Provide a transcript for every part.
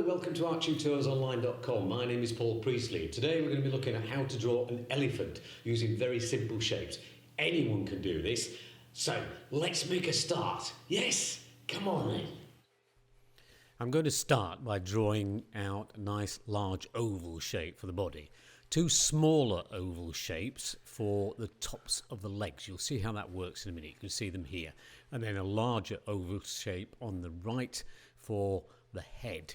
and welcome to archingtoursonline.com. My name is Paul Priestley. Today we're going to be looking at how to draw an elephant using very simple shapes. Anyone can do this. So let's make a start. Yes, come on then. I'm going to start by drawing out a nice large oval shape for the body. Two smaller oval shapes for the tops of the legs. You'll see how that works in a minute. You can see them here. And then a larger oval shape on the right for the head.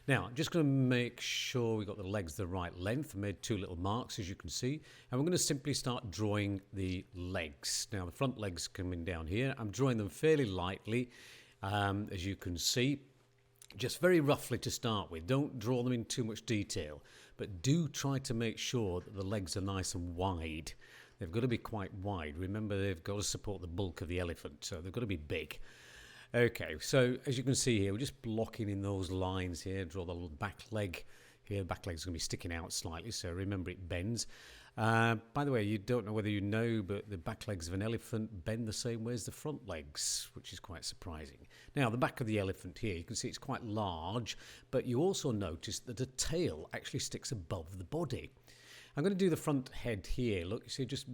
Now, I'm just going to make sure we got the legs the right length. I made two little marks, as you can see. And we're going to simply start drawing the legs. Now, the front legs coming down here. I'm drawing them fairly lightly, as you can see. Just very roughly to start with. Don't draw them in too much detail, but do try to make sure that the legs are nice and wide. They've got to be quite wide. Remember, they've got to support the bulk of the elephant, so they've got to be big. Okay, so as you can see here, we're just blocking in those lines here. Draw the little back leg here. The back leg's going to be sticking out slightly, so remember it bends. By the way, you don't know whether you know, but the back legs of an elephant bend the same way as the front legs, which is quite surprising. Now, the back of the elephant here, you can see it's quite large, but you also notice that the tail actually sticks above the body. I'm going to do the front head here. Look, you see, just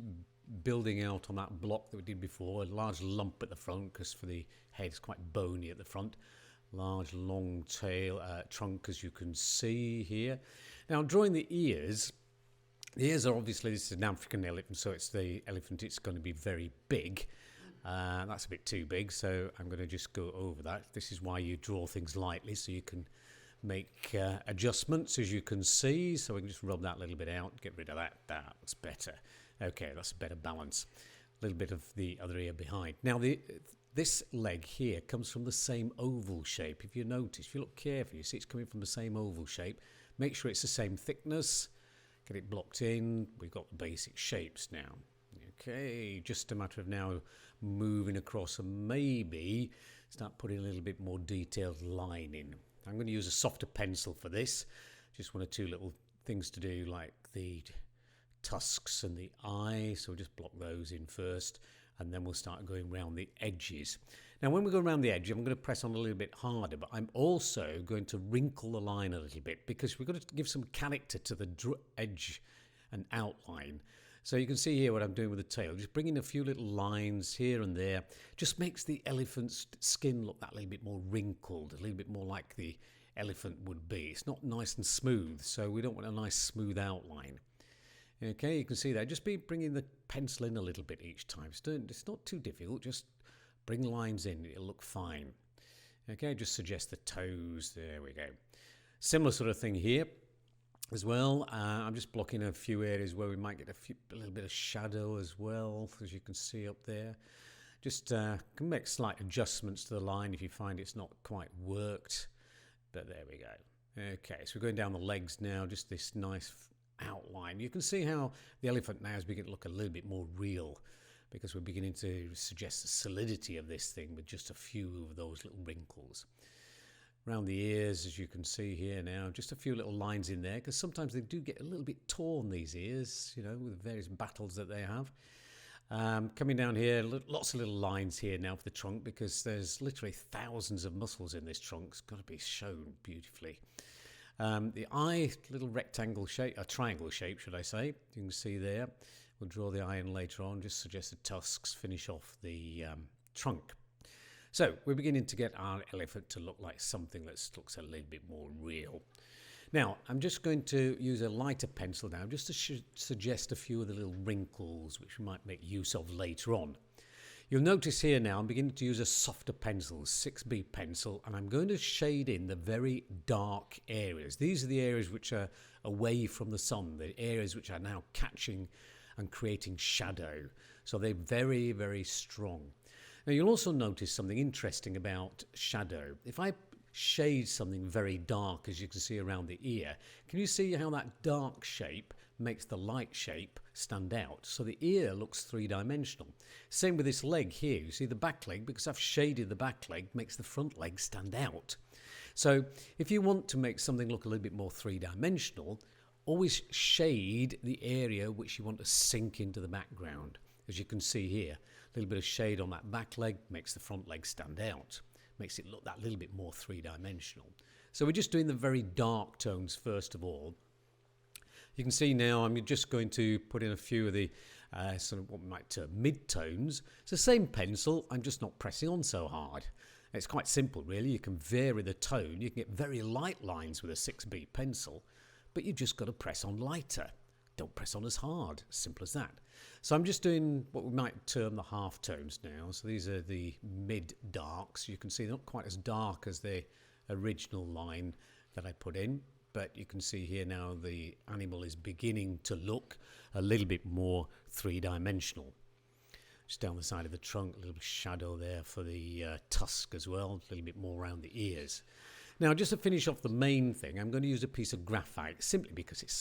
building out on that block that we did before, a large lump at the front, because for the head it's quite bony at the front. Large long tail, trunk, as you can see here. Now, drawing the ears. The ears are obviously, this is an African elephant, so it's the elephant, it's going to be very big. That's a bit too big, so I'm going to just go over that. This is why you draw things lightly, so you can make adjustments, as you can see. So we can just rub that a little bit out, get rid of that. That looks better. Okay, that's a better balance. A little bit of the other ear behind. Now, this leg here comes from the same oval shape. If you notice, if you look carefully, you see it's coming from the same oval shape. Make sure it's the same thickness. Get it blocked in. We've got the basic shapes now. Okay, just a matter of now moving across and maybe start putting a little bit more detailed line in. I'm going to use a softer pencil for this. Just one or two little things to do, like the tusks and the eye. So we'll just block those in first, and then we'll start going around the edges. Now, when we go around the edge, I'm going to press on a little bit harder, but I'm also going to wrinkle the line a little bit because we've got to give some character to the edge and outline. So you can see here what I'm doing with the tail. Just bringing a few little lines here and there. Just makes the elephant's skin look that little bit more wrinkled, a little bit more like the elephant would be. It's not nice and smooth, so we don't want a nice smooth outline. Okay, you can see that. Just be bringing the pencil in a little bit each time. It's not too difficult. Just bring lines in. It'll look fine. Okay, just suggest the toes. There we go. Similar sort of thing here as well. I'm just blocking a few areas where we might get a little bit of shadow as well, as you can see up there. Just can make slight adjustments to the line if you find it's not quite worked. But there we go. Okay, so we're going down the legs now. Just this nice outline. You can see how the elephant now is beginning to look a little bit more real because we're beginning to suggest the solidity of this thing with just a few of those little wrinkles. Around the ears, as you can see here now, just a few little lines in there because sometimes they do get a little bit torn, these ears, you know, with the various battles that they have. Coming down here, lots of little lines here now for the trunk because there's literally thousands of muscles in this trunk. It's got to be shown beautifully. The eye, little rectangle shape, a triangle shape, should I say. You can see there. We'll draw the eye in later on. Just suggest the tusks finish off the trunk. So we're beginning to get our elephant to look like something that looks a little bit more real. Now, I'm just going to use a lighter pencil now just to suggest a few of the little wrinkles which we might make use of later on. You'll notice here now I'm beginning to use a softer pencil, 6B pencil, and I'm going to shade in the very dark areas. These are the areas which are away from the sun, the areas which are now catching and creating shadow. So they're very, very strong. Now you'll also notice something interesting about shadow. If I shade something very dark, as you can see around the ear, can you see how that dark shape makes the light shape stand out? So the ear looks three-dimensional. Same with this leg here. You see the back leg, because I've shaded the back leg, makes the front leg stand out. So if you want to make something look a little bit more three-dimensional, always shade the area which you want to sink into the background. As you can see here, a little bit of shade on that back leg makes the front leg stand out. Makes it look that little bit more three-dimensional. So we're just doing the very dark tones first of all. You can see now I'm just going to put in a few of the sort of what we might term mid-tones. It's the same pencil, I'm just not pressing on so hard. It's quite simple really, you can vary the tone, you can get very light lines with a 6B pencil, but you've just got to press on lighter. Don't press on as hard, simple as that. So I'm just doing what we might term the half tones now. So these are the mid-darks. You can see they're not quite as dark as the original line that I put in, but you can see here now the animal is beginning to look a little bit more three-dimensional. Just down the side of the trunk, a little shadow there for the tusk as well, a little bit more around the ears. Now, just to finish off the main thing, I'm going to use a piece of graphite simply because it's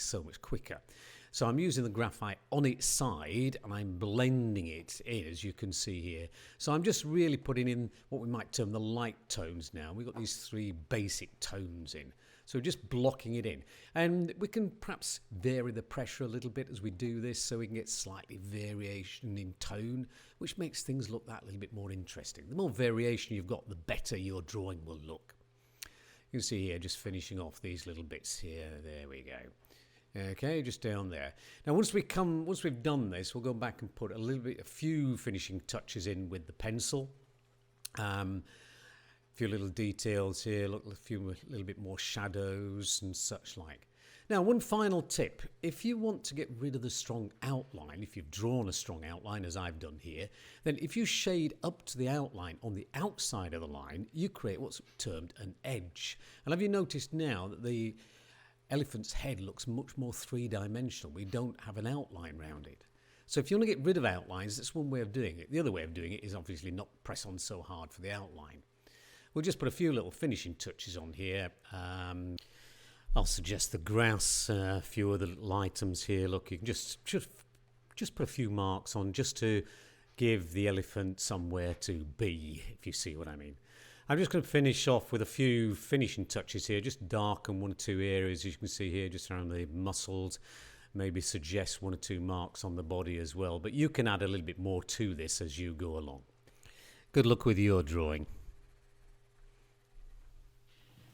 so much quicker. So I'm using the graphite on its side and I'm blending it in, as you can see here. So I'm just really putting in what we might term the light tones now. We've got these three basic tones in. So we're just blocking it in. And we can perhaps vary the pressure a little bit as we do this so we can get slightly variation in tone, which makes things look that little bit more interesting. The more variation you've got, the better your drawing will look. You can see here, just finishing off these little bits here. There we go. Okay, just down there. Now, once we've done this, we'll go back and put a few finishing touches in with the pencil. A few little details here, look, a little bit more shadows and such like. Now, one final tip. If you want to get rid of the strong outline, if you've drawn a strong outline, as I've done here, then if you shade up to the outline on the outside of the line, you create what's termed an edge. And have you noticed now that the elephant's head looks much more three-dimensional? We don't have an outline around it. So if you want to get rid of outlines, that's one way of doing it. The other way of doing it is obviously not press on so hard for the outline. We'll just put a few little finishing touches on here. I'll suggest the grass, a few other little items here. Look, you can just put a few marks on just to give the elephant somewhere to be, if you see what I mean. I'm just going to finish off with a few finishing touches here, just darken one or two areas, as you can see here, just around the muscles. Maybe suggest one or two marks on the body as well. But you can add a little bit more to this as you go along. Good luck with your drawing.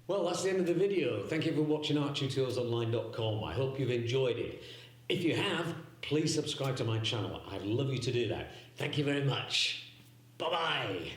Well, that's the end of the video. Thank you for watching arttutorialsonline.com. I hope you've enjoyed it. If you have, please subscribe to my channel. I'd love you to do that. Thank you very much. Bye-bye.